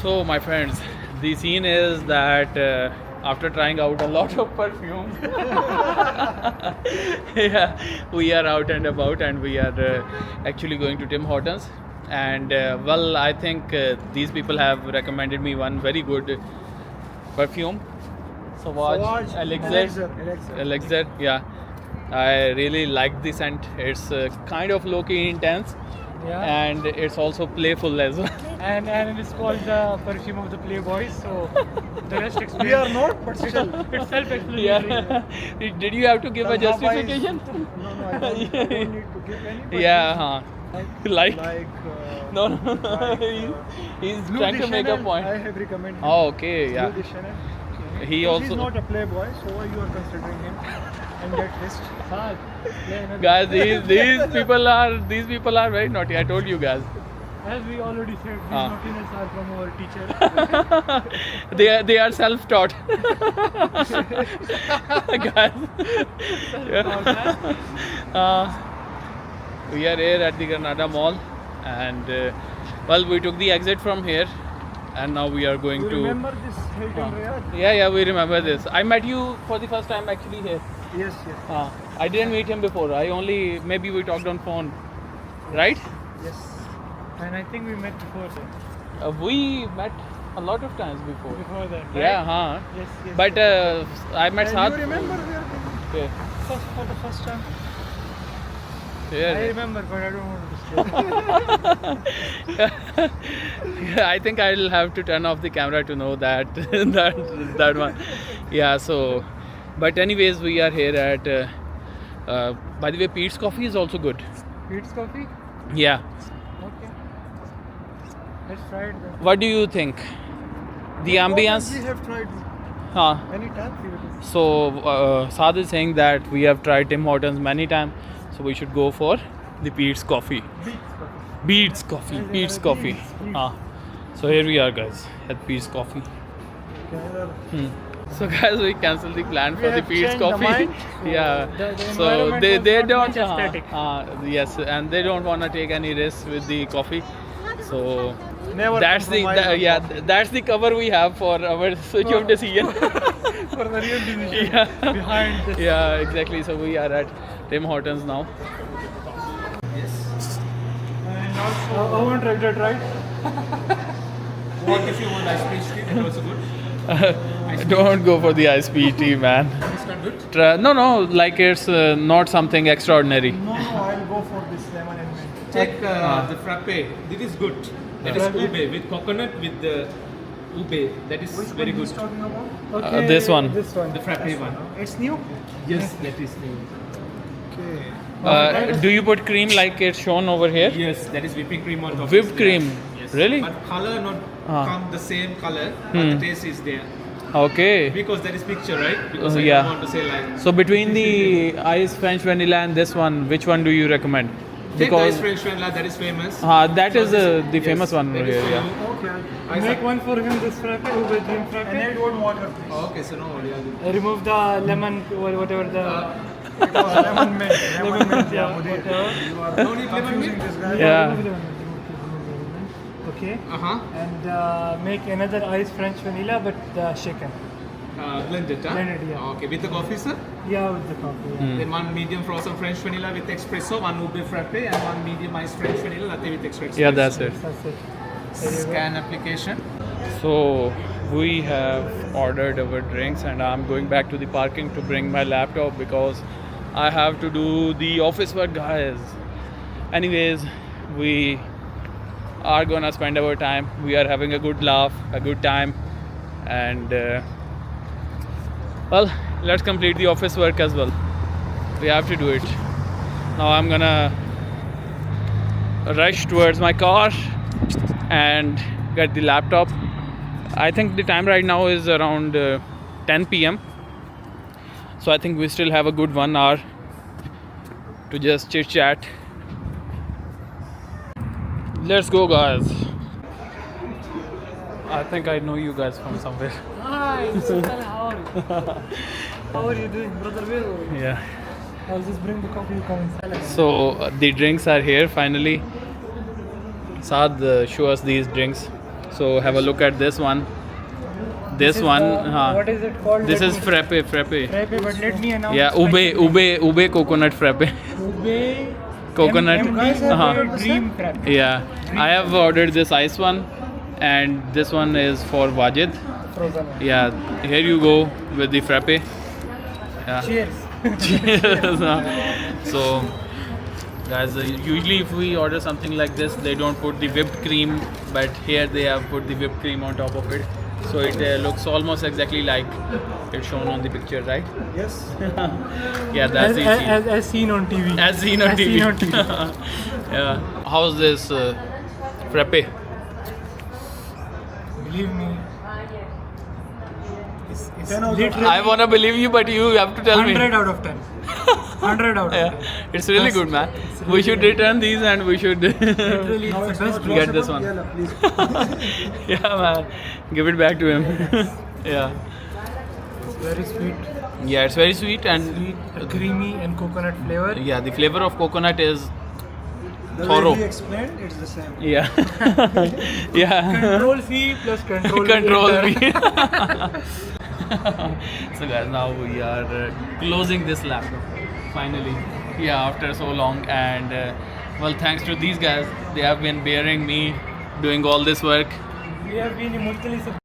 So, my friends, the scene is that after trying out a lot of perfume, yeah, we are out and about, and we are actually going to Tim Hortons. And well, I think these people have recommended me one very good perfume. Sauvage Elixir, yeah. I really like the scent. It's kind of low-key intense, Yeah, and it's also playful as well. and it's called the perfume of the Playboys. So the rest explains. We are not, but still. It's self-explanatory. Yeah. Did you have to give a Talha Bhai is- justification? No, I don't need to give any. but Yeah, huh. Like? Like. No, no, no. like, He's Blue trying to de make a Chanel, point. I have recommended him. Oh, okay, yeah. Blue de Chanel. He He's also. not a playboy, so why you are considering him in that list? Saad, yeah, no, Guys, these people are very naughty. I told you guys. As we already said, these Ah. naughtiness are from our teacher. They are self-taught. Guys. We are here at the Granada Mall, and well, we took the exit from here, and now we are going You to. remember this Hilton Riyadh? Yeah, we remember this. I met you for the first time actually here. Yes. I didn't meet him before. Maybe we talked on phone, right? Yes. And I think we met before that. We met a lot of times before. Before that, right? Yeah, huh? Yes, yes. But I met And Saad. you remember where Okay. for the first time? Yeah. I remember, but I don't want to say. I think I'll have to turn off the camera to know that that one. Yeah. So, but anyways, we are here at. By the way, Pete's Coffee is also good. Pete's Coffee? Yeah. Okay. Let's try it then. What do you think? The ambience. We have tried Huh. many times. Previously. So Saad is saying that we have tried Tim Hortons many times, so we should go for the Pete's Coffee. Beats Coffee. Pete's Coffee. Ah. So here we are, guys, at Pete's Coffee. So guys, we cancelled the plan for the have Pete's changed the Coffee. mind. Yeah. The So environment they was not don't. much aesthetic. Yes, and they don't want to take any risks with the coffee. So Never that's the compromise on yeah, coffee. that's the cover we have for our switch of decision. For the real decision Yeah. behind this. Yeah, exactly. So we are at Tim Hortons now. And also, I won't regret, right? What if you want ice cream tea? That also good. Don't go for the ISP tea, man. It's not good. No, like it's not something extraordinary. no, I'll go for this lemon and mint. Take the frappe. This is good. That is ube with coconut with the ube. That is Which very one good. he's talking about? Okay, this one. This one. The frappe one. It's new? Yes, that is new. Okay. Do you put cream like it's shown over here? Yes, that is whipping cream on top. Whipped is there. cream? Yes. Really? But color not come the same color, but the taste is there. Okay. Because that is picture, right? Because I Yeah. don't want to say like. So between the ice French vanilla and this one, which one do you recommend? Take the ice French vanilla, that is famous. That is the Yes, famous one that over is here. for Yeah. you. Okay. Ice Make one for him, this frappe, with him frappe. And add one water, please. Oh, okay, so no worry. I'll do. Remove the lemon or whatever the. It was lemon mint. Lemon mint, yeah, yeah, Mudir. whatever. You are No need lemon confusing mint? this guy. Yeah. Remove the lemon, remove the lemon. Okay. And make another ice French vanilla, but shaken. Blended, huh? Blended, yeah. Okay, with the coffee, sir? Yeah, with the coffee. Yeah. Then one medium frozen French vanilla with espresso, one ube frappe, and one medium ice French vanilla latte with extra espresso. Yeah, that's it. That's it. There you go. Scan application. So we have ordered our drinks, and I'm going back to the parking to bring my laptop because I have to do the office work, guys. Anyways, we are gonna spend our time. We are having a good laugh, a good time, and well, let's complete the office work as well. We have to do it. Now I'm gonna rush towards my car and get the laptop. I think the time right now is around 10 p.m. So I think we still have a good 1 hour to just chit chat. Let's go, guys. I think I know you guys from somewhere. Hi, Sultan, how are you? How are you doing, brother Will? Yeah. I'll just bring the coffee, you come inside. So the drinks are here finally. Saad, show us these drinks. So have a look at this one. This one, What is it called? this Let is me- frappe. Frappe, but let me announce. Yeah, ube coconut frappe. Ube. Coconut. You guys have Uh-huh. your dream frappe. Yeah, I have ordered this ice one, and this one is for Wajid. Frozen one. Yeah, here you go with the frappe. Yeah. Cheers. So, guys, usually if we order something like this, they don't put the whipped cream, but here they have put the whipped cream on top of it. So it looks almost exactly like it's shown on the picture, right? Yes. Yeah, that's the cheese. As seen on TV. As seen on TV. Seen on TV. Yeah. How's this frappe? Believe me. It's 10 out of literally I wanna believe you, but you have to tell me. 100 out of 10. 100 out of 10. Yeah, it's really good, man. We should return these and we should. Literally, Now it's it's the best. not Get this washable. one. Yeah, please. Yeah, man. Give it back to him. Yeah. Very sweet, Yeah, it's very sweet and creamy and coconut flavor. yeah, the flavor of coconut is The thorough. way he explained, it's the same. Yeah. Yeah. Control C plus control V. Control enter. V. So guys, now we are closing this laptop finally. Yeah, after so long, and well, thanks to these guys, they have been bearing me doing all this work. We have been emotionally supported.